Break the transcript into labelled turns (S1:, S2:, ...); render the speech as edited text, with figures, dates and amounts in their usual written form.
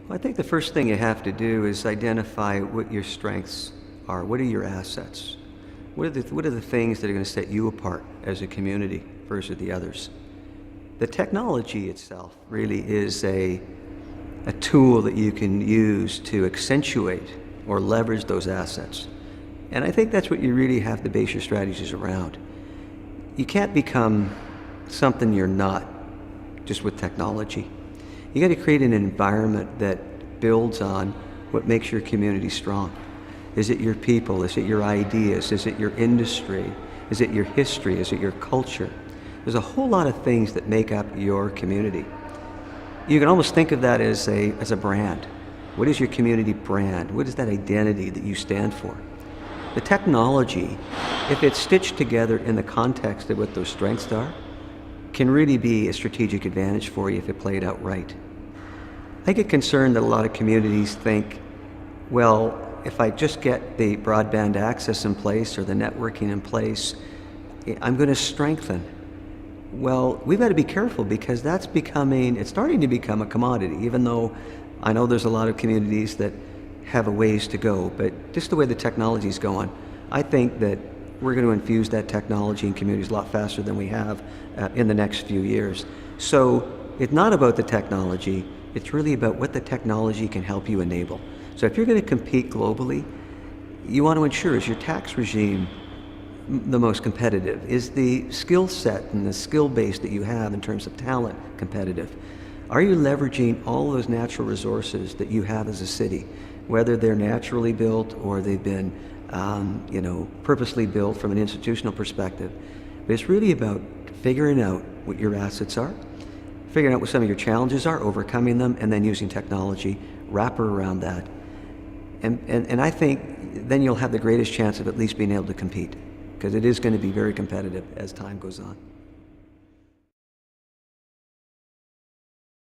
S1: Well, I think the first thing you have to do is identify what your strengths are. What are your assets? What are the things that are going to set you apart as a community versus the others? The technology itself really is a tool that you can use to accentuate or leverage those assets. And I think that's what you really have to base your strategies around. You can't become something you're not just with technology. You got to create an environment that builds on what makes your community strong. Is it your people? Is it your ideas? Is it your industry? Is it your history? Is it your culture? There's a whole lot of things that make up your community. You can almost think of that as a brand. What is your community brand? What is that identity that you stand for? The technology, if it's stitched together in the context of what those strengths are, can really be a strategic advantage for you if it played out right. I get concerned that a lot of communities think, well, if I just get the broadband access in place or the networking in place, I'm going to strengthen. Well, we've got to be careful because it's starting to become a commodity, even though I know there's a lot of communities that have a ways to go, but just the way the technology is going, I think that we're going to infuse that technology in communities a lot faster than we have in the next few years. So it's not about the technology, it's really about what the technology can help you enable. So if you're going to compete globally, you want to ensure, is your tax regime the most competitive? Is the skill set and the skill base that you have in terms of talent competitive? Are you leveraging all those natural resources that you have as a city, whether they're naturally built or they've been purposely built from an institutional perspective? But it's really about figuring out what your assets are, figuring out what some of your challenges are, overcoming them, and then using technology, wrapper around that. And I think then you'll have the greatest chance of at least being able to compete, because it is going to be very competitive as time goes on.